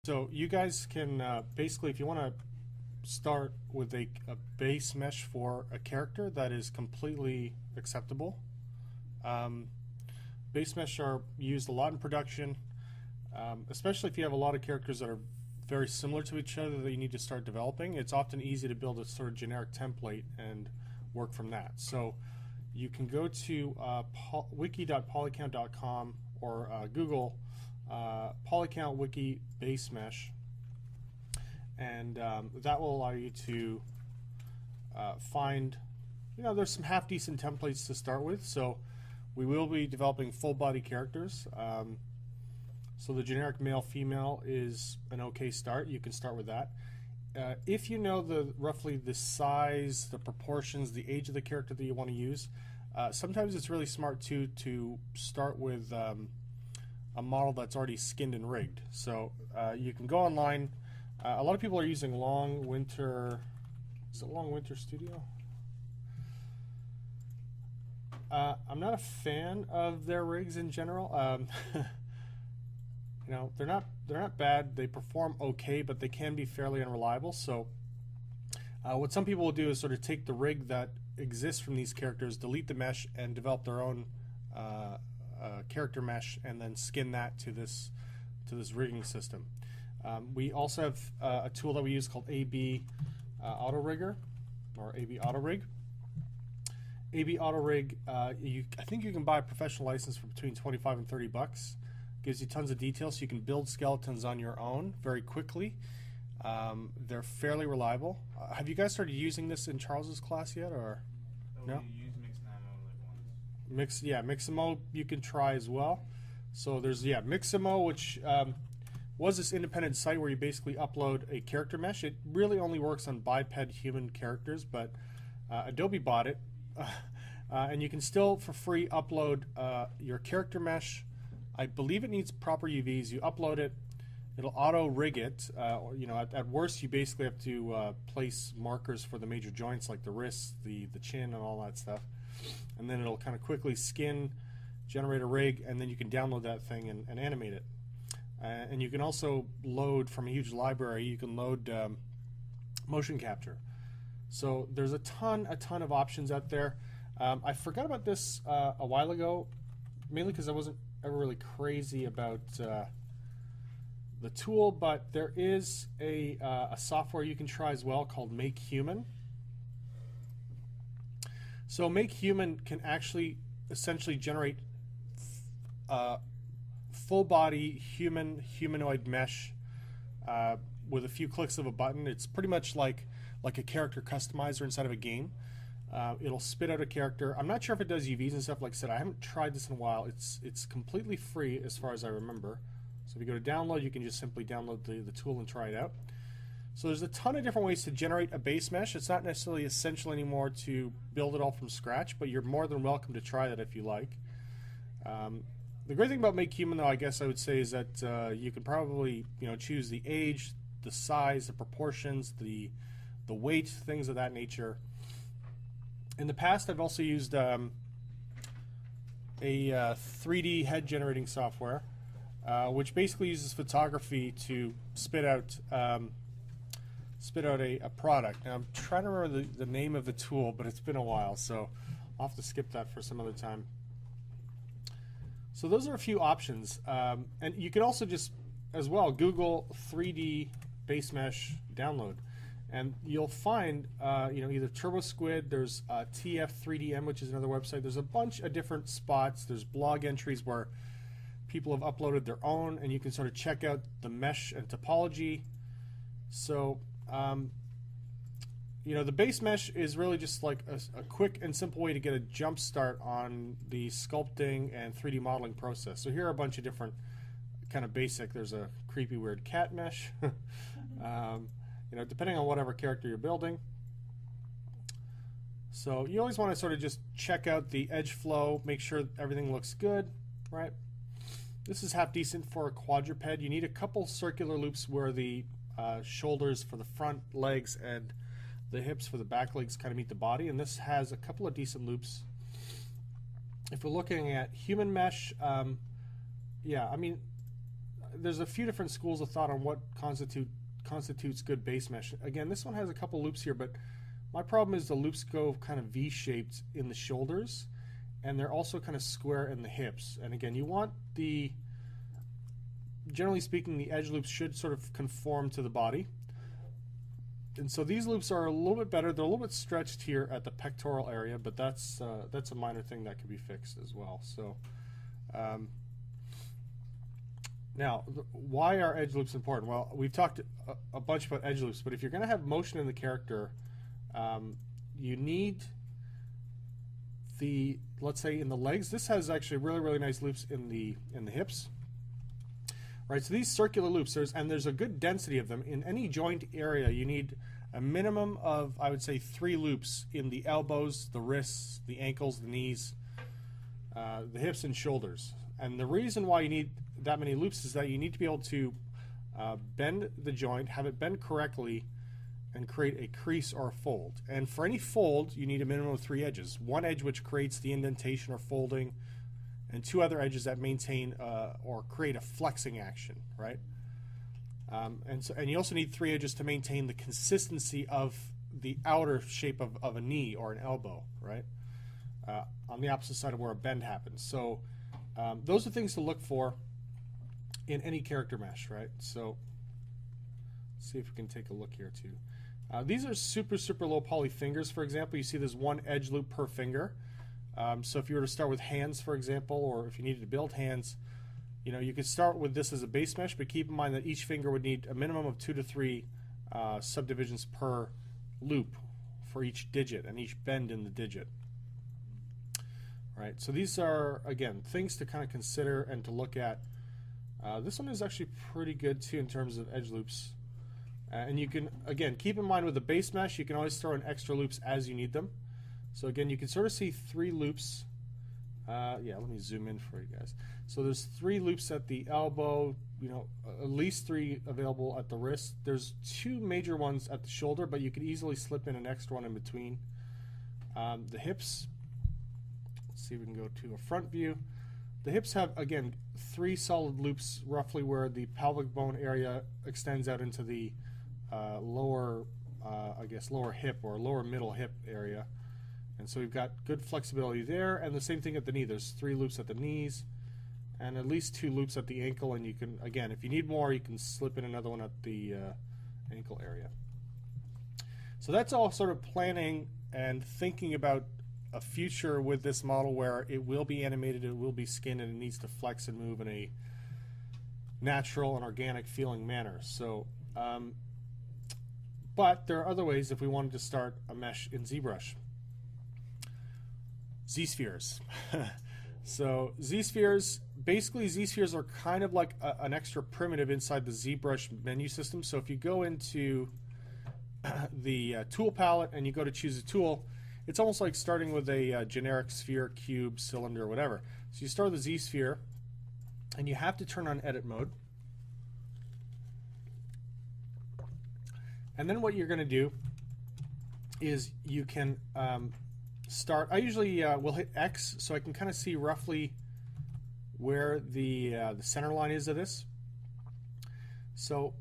So you guys can basically, if you want to start with a base mesh for a character, that is completely acceptable. Base mesh are used a lot in production, especially if you have a lot of characters that are very similar to each other that you need to start developing. It's often easy to build a sort of generic template and work from that. So you can go to wiki.polycount.com or Google polycount wiki base mesh, and that will allow you to find, there's some half decent templates to start with. So we will be developing full body characters. So the generic male female is an okay start. You can start with that. If you know roughly the size, the proportions, the age of the character that you want to use, sometimes it's really smart too to start with a model that's already skinned and rigged. So you can go online. A lot of people are using Long Winter. Is it Long Winter Studio? I'm not a fan of their rigs in general. They're not bad. They perform okay, but they can be fairly unreliable. So what some people will do is sort of take the rig that exists from these characters, delete the mesh, and develop their own character mesh, and then skin that to this rigging system. We also have a tool that we use called AB Auto Rigger, or AB Auto Rig. AB Auto Rig, I think you can buy a professional license for between $25 and $30. Gives you tons of details, so you can build skeletons on your own very quickly. They're fairly reliable. Have you guys started using this in Charles's class yet, or no? We use Mix once. Mixamo you can try as well. So there's Mixamo, which was this independent site where you basically upload a character mesh. It really only works on biped human characters, but Adobe bought it, and you can still for free upload your character mesh. I believe it needs proper UVs. You upload it, it'll auto rig it. At worst, you basically have to place markers for the major joints like the wrists, the chin, and all that stuff. And then it'll kind of quickly skin, generate a rig, and then you can download that thing and animate it. And you can also load from a huge library. You can load motion capture. So there's a ton of options out there. I forgot about this a while ago, mainly because I wasn't ever really crazy about the tool, but there is a software you can try as well called Make Human. So Make Human can actually essentially generate full body humanoid mesh with a few clicks of a button. It's pretty much like a character customizer inside of a game. It'll spit out a character. I'm not sure if it does UVs and stuff. Like I said, I haven't tried this in a while. It's completely free as far as I remember. So if you go to download, you can just simply download the tool and try it out. So there's a ton of different ways to generate a base mesh. It's not necessarily essential anymore to build it all from scratch, but you're more than welcome to try that if you like. The great thing about Make Human, though, I guess I would say, is that you can probably choose the age, the size, the proportions, the weight, things of that nature. In the past, I've also used a 3D head generating software, which basically uses photography to spit out a product. Now, I'm trying to remember the name of the tool, but it's been a while, so I'll have to skip that for some other time. So those are a few options, and you can also just, as well, Google 3D base mesh download. And you'll find, either Turbo Squid, there's TF3DM, which is another website. There's a bunch of different spots. There's blog entries where people have uploaded their own, and you can sort of check out the mesh and topology. So, the base mesh is really just like a quick and simple way to get a jump start on the sculpting and 3D modeling process. So here are a bunch of different kind of basic. There's a creepy, weird cat mesh. Depending on whatever character you're building. So you always want to sort of just check out the edge flow, make sure everything looks good, right? This is half decent for a quadruped. You need a couple circular loops where the shoulders for the front legs and the hips for the back legs kind of meet the body, and this has a couple of decent loops. If we're looking at human mesh, there's a few different schools of thought on what constitutes good base mesh. Again, this one has a couple loops here, but my problem is the loops go kind of V-shaped in the shoulders, and they're also kind of square in the hips. And again, you want the, generally speaking, the edge loops should sort of conform to the body. And so these loops are a little bit better. They're a little bit stretched here at the pectoral area, but that's a minor thing that can be fixed as well. So now, why are edge loops important? Well, we've talked a bunch about edge loops, but if you're going to have motion in the character, you need the, let's say in the legs, this has actually really, really nice loops in the hips. Right, so these circular loops, there's a good density of them. In any joint area, you need a minimum of, I would say, 3 loops in the elbows, the wrists, the ankles, the knees, the hips, and shoulders. And the reason why you need that many loops is that you need to be able to bend the joint, have it bend correctly, and create a crease or a fold. And for any fold, you need a minimum of 3 edges. One edge which creates the indentation or folding, and 2 other edges that maintain or create a flexing action, right? And you also need 3 edges to maintain the consistency of the outer shape of a knee or an elbow, right? On the opposite side of where a bend happens. So those are things to look for in any character mesh, right? So let's see if we can take a look here too. These are super, super low poly fingers, for example. You see there's 1 edge loop per finger. So if you were to start with hands, for example, or if you needed to build hands, you know, you could start with this as a base mesh, but keep in mind that each finger would need a minimum of 2 to 3 subdivisions per loop for each digit and each bend in the digit. Right, so these are, again, things to kind of consider and to look at. This one is actually pretty good too in terms of edge loops. And you can, again, keep in mind with the base mesh, you can always throw in extra loops as you need them. So again, you can sort of see 3 loops. Yeah, let me zoom in for you guys. So there's 3 loops at the elbow, you know, at least 3 available at the wrist. There's 2 major ones at the shoulder, but you could easily slip in an extra one in between. The hips, let's see if we can go to a front view. The hips have, again, 3 solid loops roughly where the pelvic bone area extends out into the lower, I guess, lower hip or lower middle hip area. And so we've got good flexibility there, and the same thing at the knee. There's 3 loops at the knees, and at least 2 loops at the ankle, and you can, again, if you need more, you can slip in another one at the ankle area. So that's all sort of planning and thinking about a future with this model where it will be animated, it will be skinned, and it needs to flex and move in a natural and organic feeling manner. So, but there are other ways if we wanted to start a mesh in ZBrush. ZSpheres. So ZSpheres, basically ZSpheres are kind of like an extra primitive inside the ZBrush menu system. So if you go into the tool palette and you go to choose a tool, it's almost like starting with a generic sphere, cube, cylinder, whatever. So you start with the ZSphere, and you have to turn on edit mode. And then what you're going to do is you can start. I usually will hit X so I can kind of see roughly where the center line is of this. So,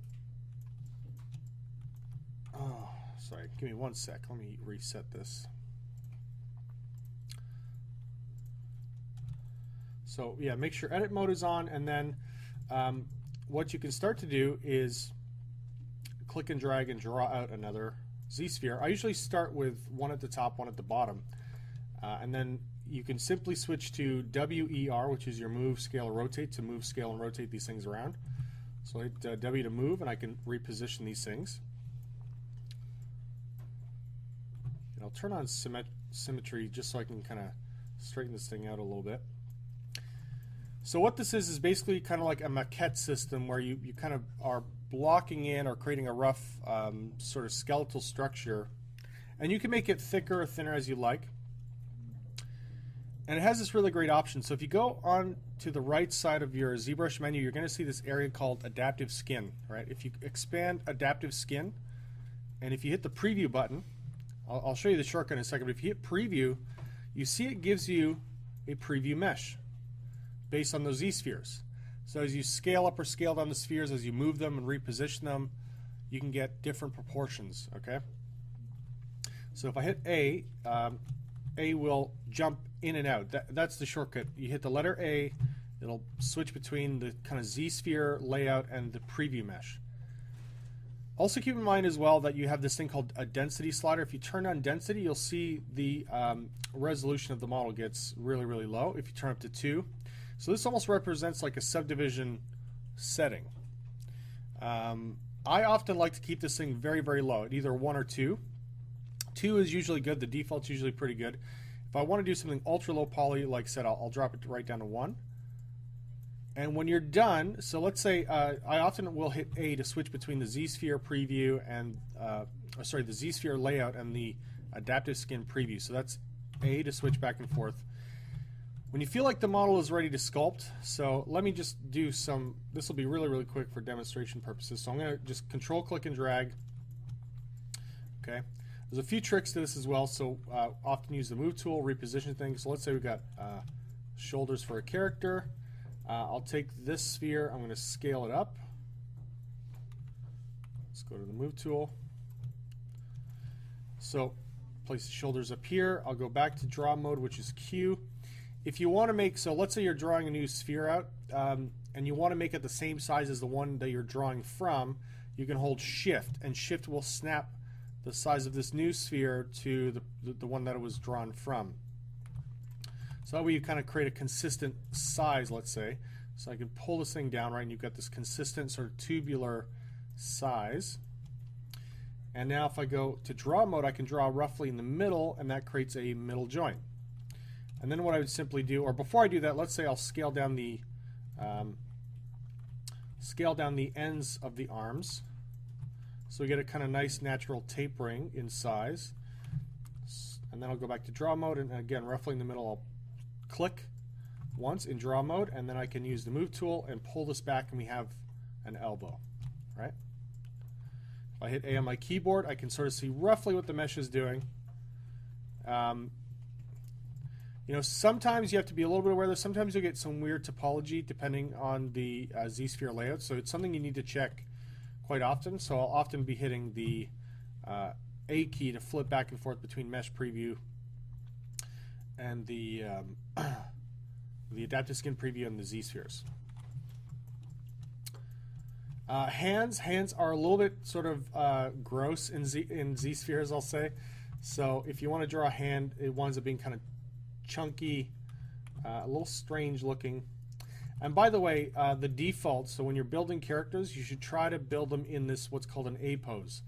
oh, sorry, give me 1 sec. Let me reset this. So yeah, make sure edit mode is on, and then what you can start to do is click and drag and draw out another ZSphere. I usually start with 1 at the top, 1 at the bottom, and then you can simply switch to WER, which is your move, scale, or rotate, to move, scale, and rotate these things around. So I hit W to move, and I can reposition these things. And I'll turn on symmetry just so I can kind of straighten this thing out a little bit. So what this is basically kind of like a maquette system where you kind of are blocking in or creating a rough sort of skeletal structure, and you can make it thicker or thinner as you like. And it has this really great option. So if you go on to the right side of your ZBrush menu, you're going to see this area called Adaptive Skin, right? If you expand Adaptive Skin, and if you hit the Preview button, I'll show you the shortcut in a second, but if you hit Preview, you see it gives you a preview mesh based on those ZSpheres. So as you scale up or scale down the spheres, as you move them and reposition them, you can get different proportions, okay? So if I hit A, A will jump in and out. That's the shortcut. You hit the letter A, it'll switch between the kind of Z-sphere layout and the preview mesh. Also keep in mind as well that you have this thing called a density slider. If you turn on density, you'll see the resolution of the model gets really, really low if you turn up to 2. So this almost represents like a subdivision setting. I often like to keep this thing very, very low at either 1 or 2. 2 is usually good. The default's usually pretty good. If I want to do something ultra low poly, like I said, I'll drop it right down to 1. And when you're done, so let's say I often will hit A to switch between the Z-sphere preview and, the Z-sphere layout and the adaptive skin preview. So that's A to switch back and forth. When you feel like the model is ready to sculpt, so let me just do some, this will be really, really quick for demonstration purposes. So I'm going to just control, click, and drag. Okay. There's a few tricks to this as well. So often use the move tool, reposition things. So let's say we've got shoulders for a character. I'll take this sphere, I'm going to scale it up. Let's go to the move tool. So place the shoulders up here. I'll go back to draw mode, which is Q. If you want to make, so let's say you're drawing a new sphere out, and you want to make it the same size as the one that you're drawing from, you can hold Shift, and Shift will snap the size of this new sphere to the one that it was drawn from. So that way you kind of create a consistent size, let's say. So I can pull this thing down, right, and you've got this consistent sort of tubular size. And now if I go to draw mode, I can draw roughly in the middle, and that creates a middle joint. And then what I would simply do, or before I do that, let's say I'll scale down the ends of the arms. So we get a kind of nice natural tapering in size. And then I'll go back to draw mode, and again, roughly in the middle, I'll click once in draw mode, and then I can use the move tool and pull this back, and we have an elbow, right? If I hit A on my keyboard, I can sort of see roughly what the mesh is doing. You know, sometimes you have to be a little bit aware that sometimes you'll get some weird topology depending on the Z-sphere layout, so it's something you need to check quite often. So I'll often be hitting the A key to flip back and forth between mesh preview and the adaptive skin preview and the Z-spheres. Hands are a little bit sort of gross in Z-spheres, I'll say. So if you want to draw a hand, it winds up being kind of chunky, a little strange looking. And by the way, the default, so when you're building characters, you should try to build them in this what's called an A pose.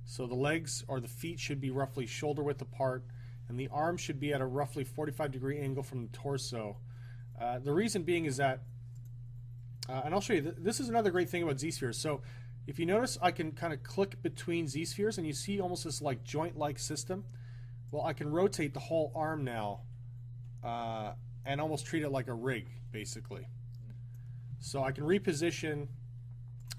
So the legs or the feet should be roughly shoulder width apart, and the arms should be at a roughly 45-degree angle from the torso. The reason being is that, and I'll show you, this is another great thing about Z-spheres. So if you notice, I can kind of click between Z-spheres, and you see almost this like joint-like system. Well, I can rotate the whole arm now and almost treat it like a rig, basically. So I can reposition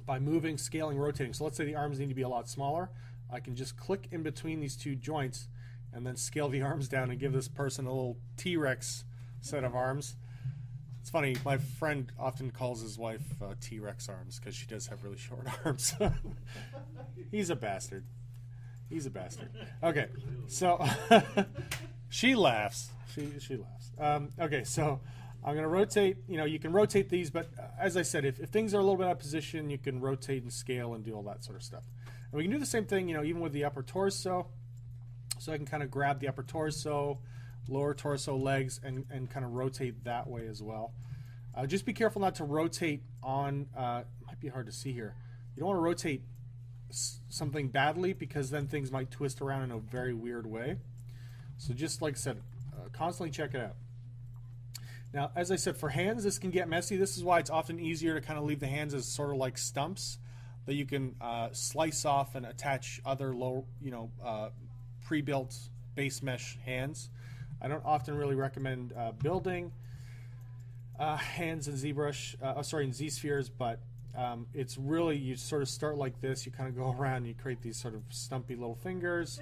by moving, scaling, rotating. So let's say the arms need to be a lot smaller. I can just click in between these two joints and then scale the arms down and give this person a little T-Rex set of arms. It's funny, my friend often calls his wife T-Rex arms because she does have really short arms. He's a bastard. He's a bastard. Okay, so she laughs. She laughs. Okay, so I'm going to rotate. You know, you can rotate these, but as I said, if things are a little bit out of position, you can rotate and scale and do all that sort of stuff. And we can do the same thing, you know, even with the upper torso. So I can kind of grab the upper torso, lower torso, legs, and kind of rotate that way as well. Just be careful not to rotate on, it might be hard to see here. You don't want to rotate something badly because then things might twist around in a very weird way. So just like I said, constantly check it out. Now, as I said, for hands, this can get messy. This is why it's often easier to kind of leave the hands as sort of like stumps that you can slice off and attach other low, you know, pre-built base mesh hands. I don't often really recommend building hands in ZBrush, in Z-spheres, but it's really, you sort of start like this. You kind of go around, you create these sort of stumpy little fingers,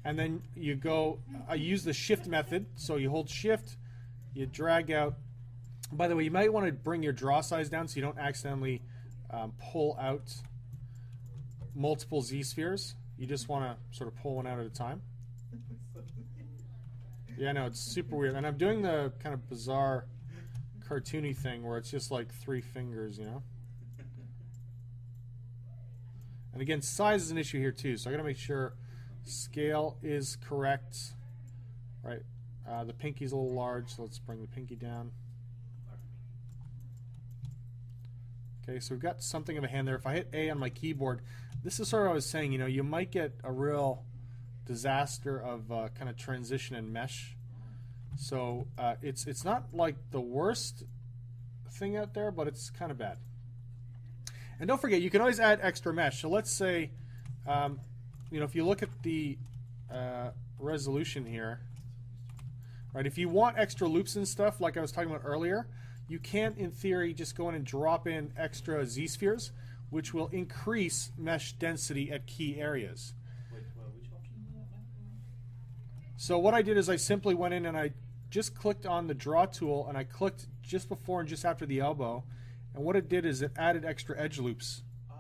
and then you go, I use the shift method. So you hold shift, you drag out By the way, you might want to bring your draw size down so you don't accidentally pull out multiple Z-spheres. You just want to sort of pull one out at a time. Yeah, no, it's super weird. And I'm doing the kind of bizarre cartoony thing where it's just like 3 fingers, you know? And again, size is an issue here too, so I gotta make sure scale is correct. Right, the pinky's a little large, so let's bring the pinky down. Okay, so we've got something of a hand there. If I hit A on my keyboard, this is sort of what I was saying, you know, you might get a real disaster of kind of transition and mesh. So it's not like the worst thing out there, but it's kind of bad. And don't forget, you can always add extra mesh. So let's say, you know, if you look at the resolution here, right, if you want extra loops and stuff like I was talking about earlier, you can, in theory, just go in and drop in extra Z-spheres, which will increase mesh density at key areas. Wait, which option is that? So what I did is I simply went in and I just clicked on the draw tool and I clicked just before and just after the elbow, and what it did is it added extra edge loops. Oh.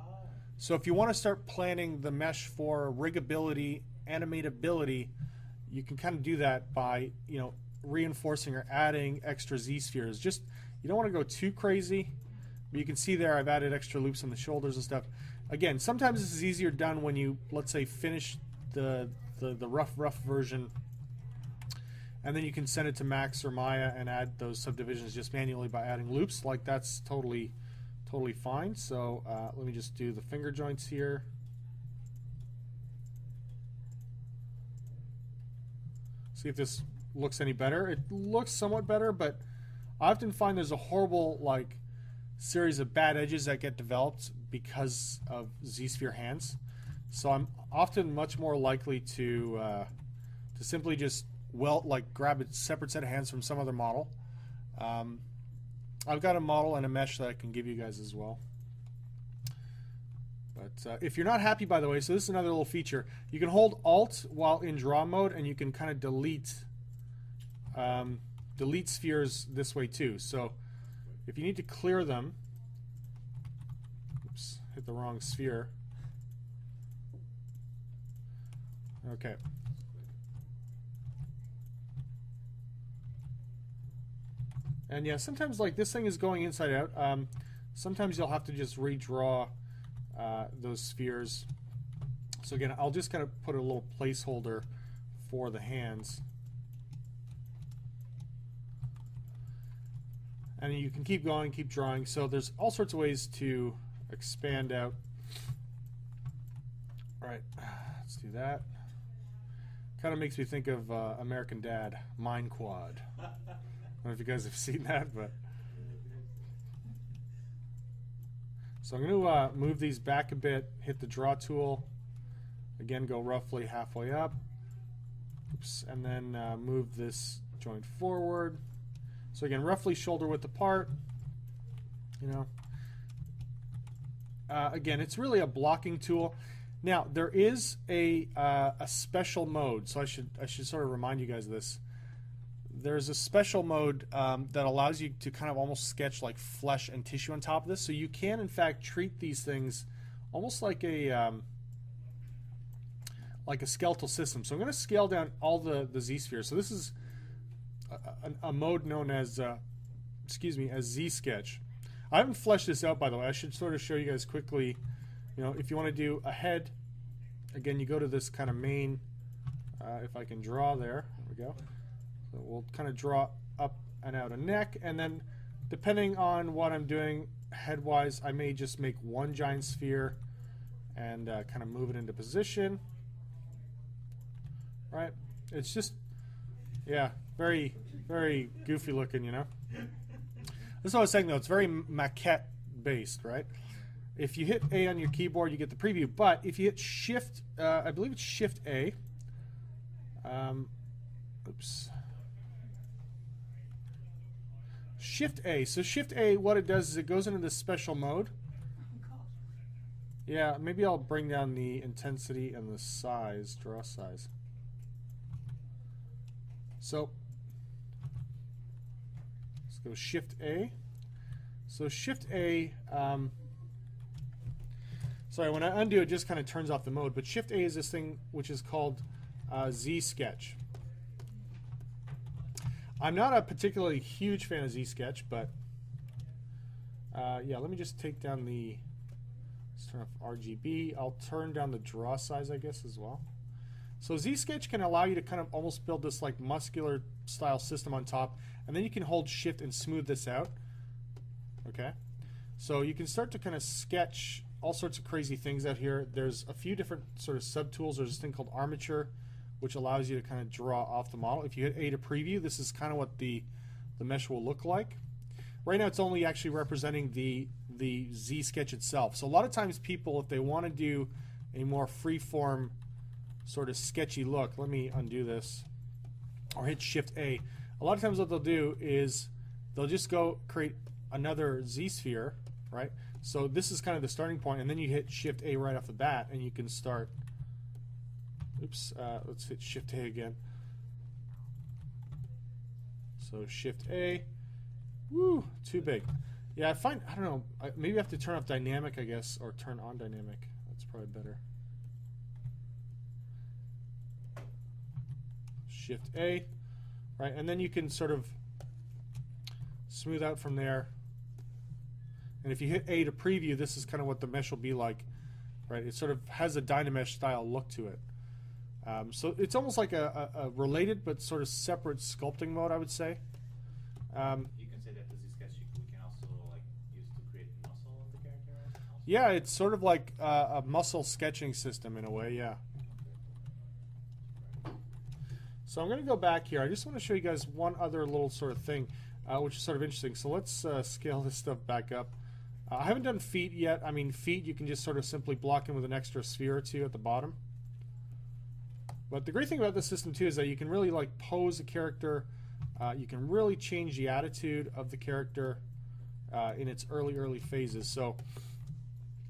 So if you want to start planning the mesh for riggability, animatability, you can kind of do that by, you know, reinforcing or adding extra Z-spheres. Just, you don't want to go too crazy, but you can see there I've added extra loops on the shoulders and stuff. Again, sometimes this is easier done when you, let's say, finish the rough version, and then you can send it to Max or Maya and add those subdivisions just manually by adding loops. Like, that's totally fine. So let me just do the finger joints here. See if this looks any better. It looks somewhat better, but I often find there's a horrible like series of bad edges that get developed because of Z-sphere hands. So I'm often much more likely to simply just grab a separate set of hands from some other model. I've got a model and a mesh that I can give you guys as well. But if you're not happy, by the way, so this is another little feature. You can hold Alt while in draw mode, and you can kind of delete spheres this way too. So if you need to clear them, oops, hit the wrong sphere. Okay. And yeah, sometimes like this thing is going inside out. Sometimes you'll have to just redraw those spheres. So again, I'll just kind of put a little placeholder for the hands. And you can keep going, keep drawing. So there's all sorts of ways to expand out. All right, let's do that. Kind of makes me think of American Dad, Mine Quad. I don't know if you guys have seen that, but. So I'm going to move these back a bit, hit the draw tool, again go roughly halfway up, oops, and then move this joint forward. So again, roughly shoulder width apart, you know. Again, it's really a blocking tool. Now there is a special mode, so I should sort of remind you guys of this. There's a special mode that allows you to kind of almost sketch like flesh and tissue on top of this. So you can, in fact, treat these things almost like a skeletal system. So I'm going to scale down all the Z-spheres. So this is a mode known as, as Z-sketch. I haven't fleshed this out, by the way. I should sort of show you guys quickly. You know, if you want to do a head, again, you go to this kind of main. If I can draw there, we go. So we'll kind of draw up and out a neck, and then depending on what I'm doing head-wise, I may just make one giant sphere and kind of move it into position. Right? It's just, yeah, very, very goofy looking, you know? That's what I was saying, though. It's very maquette-based, right? If you hit A on your keyboard, you get the preview. But if you hit Shift, I believe it's Shift A. Oops. Shift A. So Shift A, what it does is it goes into this special mode. Yeah, maybe I'll bring down the intensity and the size, draw size. So let's go Shift A. So Shift A, sorry, when I undo it just kind of turns off the mode, but Shift A is this thing which is called ZSketch. I'm not a particularly huge fan of ZSketch, but yeah, let me just take down the, let's turn off RGB. I'll turn down the draw size, I guess, as well. So ZSketch can allow you to kind of almost build this like muscular style system on top, and then you can hold Shift and smooth this out. Okay, so you can start to kind of sketch all sorts of crazy things out here. There's a few different sort of sub-tools. There's this thing called armature, which allows you to kind of draw off the model. If you hit A to preview, this is kind of what the mesh will look like. Right now it's only actually representing the ZSketch itself. So a lot of times people, if they want to do a more free-form sort of sketchy look, let me undo this, or hit Shift A. A lot of times what they'll do is they'll just go create another ZSphere, right? So this is kind of the starting point, and then you hit Shift A right off the bat, and you can start. Oops, let's hit Shift A again. So Shift A. Woo, too big. Yeah, I find, I don't know, maybe I have to turn off dynamic, I guess, or turn on dynamic. That's probably better. Shift A, right? And then you can sort of smooth out from there. And if you hit A to preview, this is kind of what the mesh will be like, right? It sort of has a Dynamesh style look to it. So it's almost like a related but sort of separate sculpting mode, I would say. You can say that the ZSketch we can also like use to create muscle of the character also? Yeah, it's sort of like a muscle sketching system in a way, yeah. So I'm going to go back here. I just want to show you guys one other little sort of thing, which is sort of interesting. So let's scale this stuff back up. I haven't done feet yet. I mean, feet you can just sort of simply block in with an extra sphere or two at the bottom. But the great thing about this system too is that you can really like pose a character. You can really change the attitude of the character in its early phases. So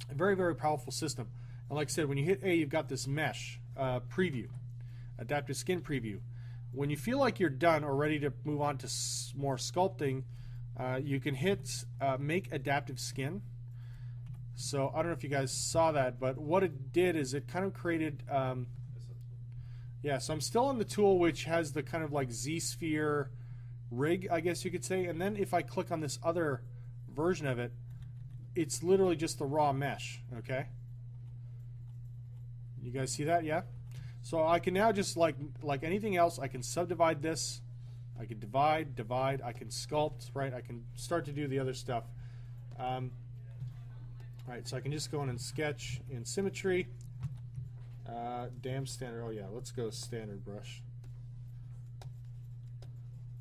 a very, very powerful system. And like I said, when you hit A, you've got this mesh preview, adaptive skin preview. When you feel like you're done or ready to move on to more sculpting, you can hit make adaptive skin. So I don't know if you guys saw that, but what it did is it kind of created yeah, so I'm still on the tool which has the kind of like ZSphere rig, I guess you could say, and then if I click on this other version of it, it's literally just the raw mesh. Okay, you guys see that? Yeah. So I can now just like anything else, I can subdivide this, I can divide, I can sculpt, right? I can start to do the other stuff. Right, so I can just go in and sketch in symmetry. Damn standard. Oh yeah, let's go standard brush.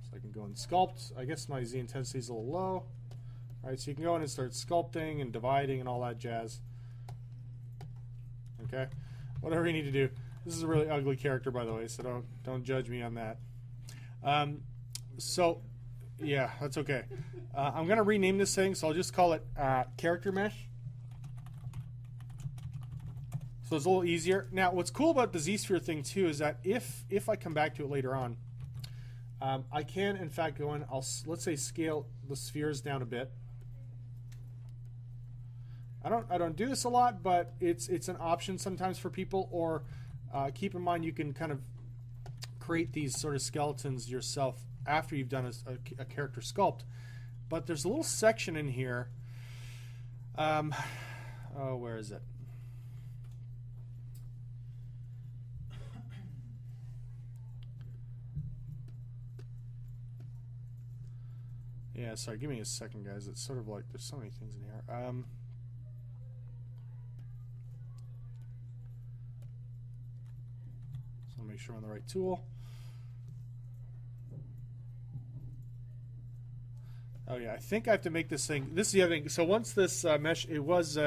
So I can go and sculpt. I guess my Z intensity is a little low. All right, so you can go in and start sculpting and dividing and all that jazz. Okay, whatever you need to do. This is a really ugly character, by the way, so don't judge me on that. So yeah, that's okay. I'm gonna rename this thing, so I'll just call it character mesh. So it's a little easier. Now, what's cool about the ZSphere thing too is that if I come back to it later on, I can in fact go in. Let's say scale the spheres down a bit. I don't do this a lot, but it's an option sometimes for people. Or keep in mind you can kind of create these sort of skeletons yourself after you've done a character sculpt. But there's a little section in here. Oh, where is it? Yeah, sorry, give me a second, guys. It's sort of like there's so many things in here. So make sure I'm on the right tool. Oh yeah, I think I have to make this thing. This is the other thing. So once this mesh, it was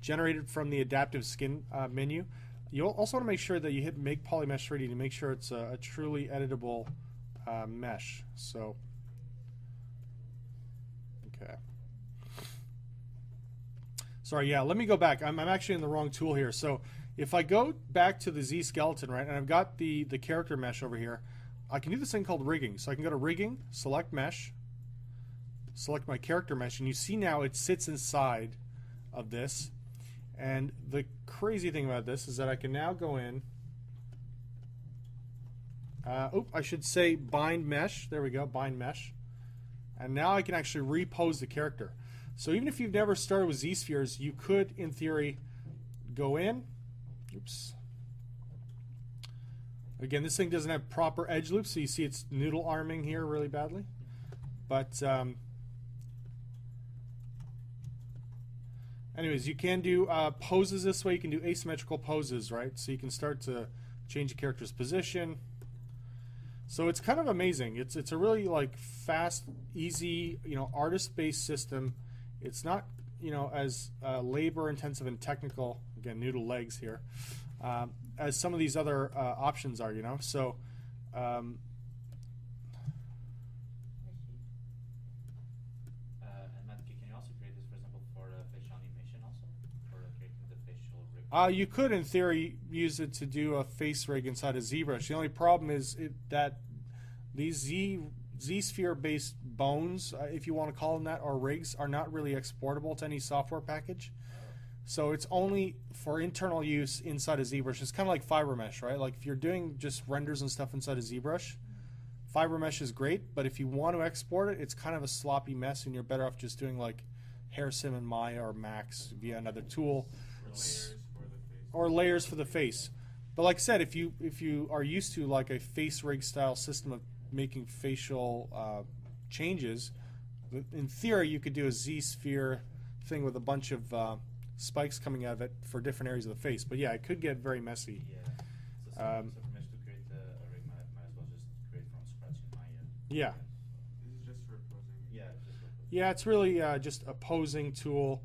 generated from the adaptive skin menu. You also want to make sure that you hit Make Polymesh 3D to make sure it's a truly editable mesh. So. Okay. Sorry, yeah, let me go back. I'm actually in the wrong tool here. So if I go back to the Z skeleton, right, and I've got the character mesh over here, I can do this thing called rigging. So I can go to rigging, select mesh, select my character mesh, and you see now it sits inside of this. And the crazy thing about this is that I can now go in. I should say bind mesh. There we go, bind mesh. And now I can actually repose the character. So even if you've never started with ZSpheres, you could, in theory, go in. Oops. Again, this thing doesn't have proper edge loops, so you see it's noodle arming here really badly. But anyways, you can do poses this way. You can do asymmetrical poses, right? So you can start to change the character's position. So it's kind of amazing. It's a really like fast, easy, artist-based system. It's not, as labor-intensive and technical. Again, noodle legs here, as some of these other options are. So. And Matt, can you also create this, for example, for the facial animation also, for creating the facial rig? You could, in theory, use it to do a face rig inside a ZBrush. The only problem is that these ZSphere-based bones, if you want to call them that, or rigs, are not really exportable to any software package. So it's only for internal use inside a ZBrush. It's kind of like fiber mesh, right? Like if you're doing just renders and stuff inside a ZBrush, fiber mesh is great, but if you want to export it, it's kind of a sloppy mess, and you're better off just doing like HairSim and Maya or Max via another tool. Or layers for the face. But like I said, if you are used to like a face rig style system of making facial changes, in theory you could do a ZSphere thing with a bunch of spikes coming out of it for different areas of the face. But yeah, it could get very messy. Yeah. So for mesh to create a rig, might as well just create from scratch in Maya. Yeah. This is just for posing. Yeah, just for posing. Yeah, it's really just a posing tool.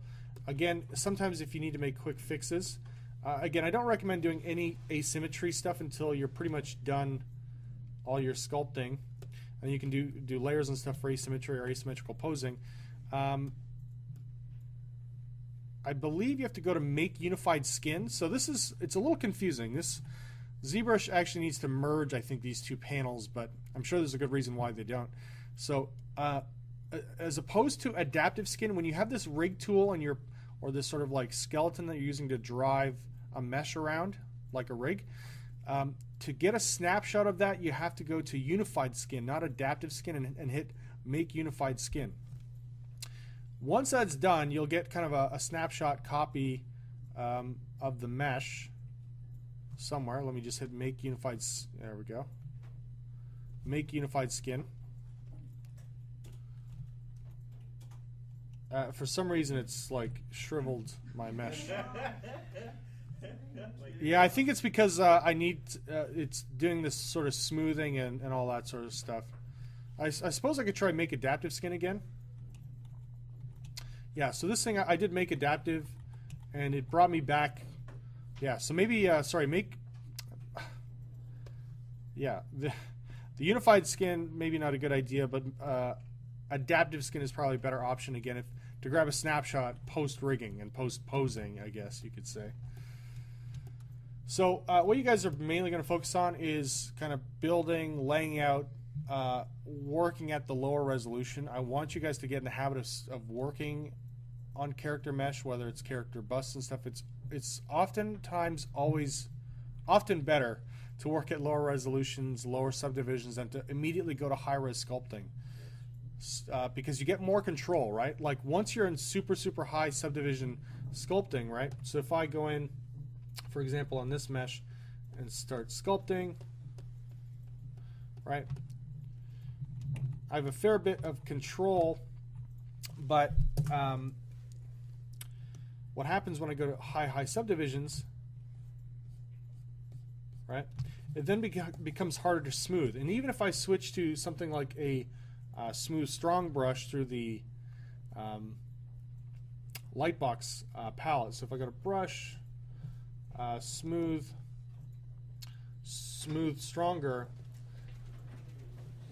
Again, sometimes if you need to make quick fixes. Again, I don't recommend doing any asymmetry stuff until you're pretty much done all your sculpting. And you can do layers and stuff for asymmetry or asymmetrical posing. I believe you have to go to make unified skin. So it's a little confusing. This ZBrush actually needs to merge, I think, these two panels, but I'm sure there's a good reason why they don't. So as opposed to adaptive skin, when you have this rig tool and or this sort of like skeleton that you're using to drive a mesh around like a rig, to get a snapshot of that, you have to go to unified skin, not adaptive skin, and hit make unified skin. Once that's done, you'll get kind of a snapshot copy of the mesh somewhere. Let me just hit make unified. There we go. Make unified skin. For some reason, it's like shriveled my mesh. Yeah, I think it's because I need it's doing this sort of smoothing and all that sort of stuff. I suppose I could try make adaptive skin again. Yeah, so this thing I did make adaptive, and it brought me back. Yeah, so maybe make. Yeah, the unified skin maybe not a good idea, but adaptive skin is probably a better option again to grab a snapshot post rigging and post posing, I guess you could say. So what you guys are mainly going to focus on is kind of building, laying out, working at the lower resolution. I want you guys to get in the habit of working on character mesh, whether it's character busts and stuff. It's oftentimes often better to work at lower resolutions, lower subdivisions, than to immediately go to high-res sculpting. Because you get more control, right? Like once you're in super, super high subdivision sculpting, right? So if I go in, for example, on this mesh and start sculpting, right? I have a fair bit of control, but what happens when I go to high subdivisions, right? It then becomes harder to smooth. And even if I switch to something like a smooth strong brush through the Lightbox palette. So if I go to brush, smooth stronger,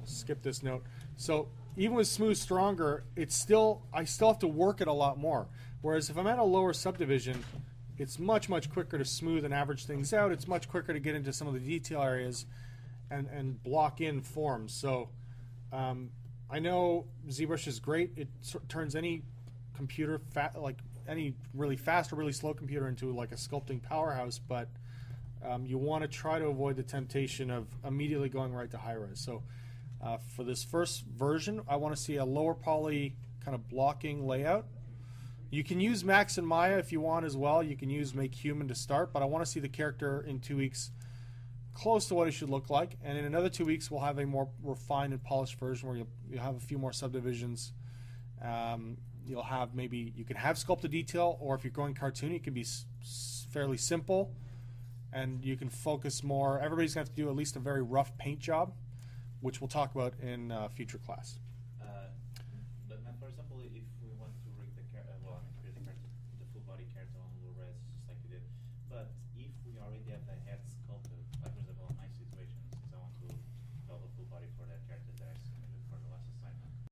I'll skip this note. So even with smooth stronger, I still have to work it a lot more. Whereas if I'm at a lower subdivision, it's much quicker to smooth and average things out. It's much quicker to get into some of the detail areas and block in forms. So I know ZBrush is great. It turns any computer, like any really fast or really slow computer, into like a sculpting powerhouse, but you want to try to avoid the temptation of immediately going right to high res. So for this first version, I want to see a lower poly kind of blocking layout. You can use Max and Maya if you want as well. You can use Make Human to start, but I want to see the character in 2 weeks close to what it should look like. And in another 2 weeks, we'll have a more refined and polished version where you'll have a few more subdivisions. You'll have you can have sculpted detail, or if you're going cartoony, it can be fairly simple. And you can focus more. Everybody's going to have to do at least a very rough paint job, which we'll talk about in future class. But now, for example, if we want to rig the the full body character on low res, just like you did, but if we already have the head sculpted, like for example on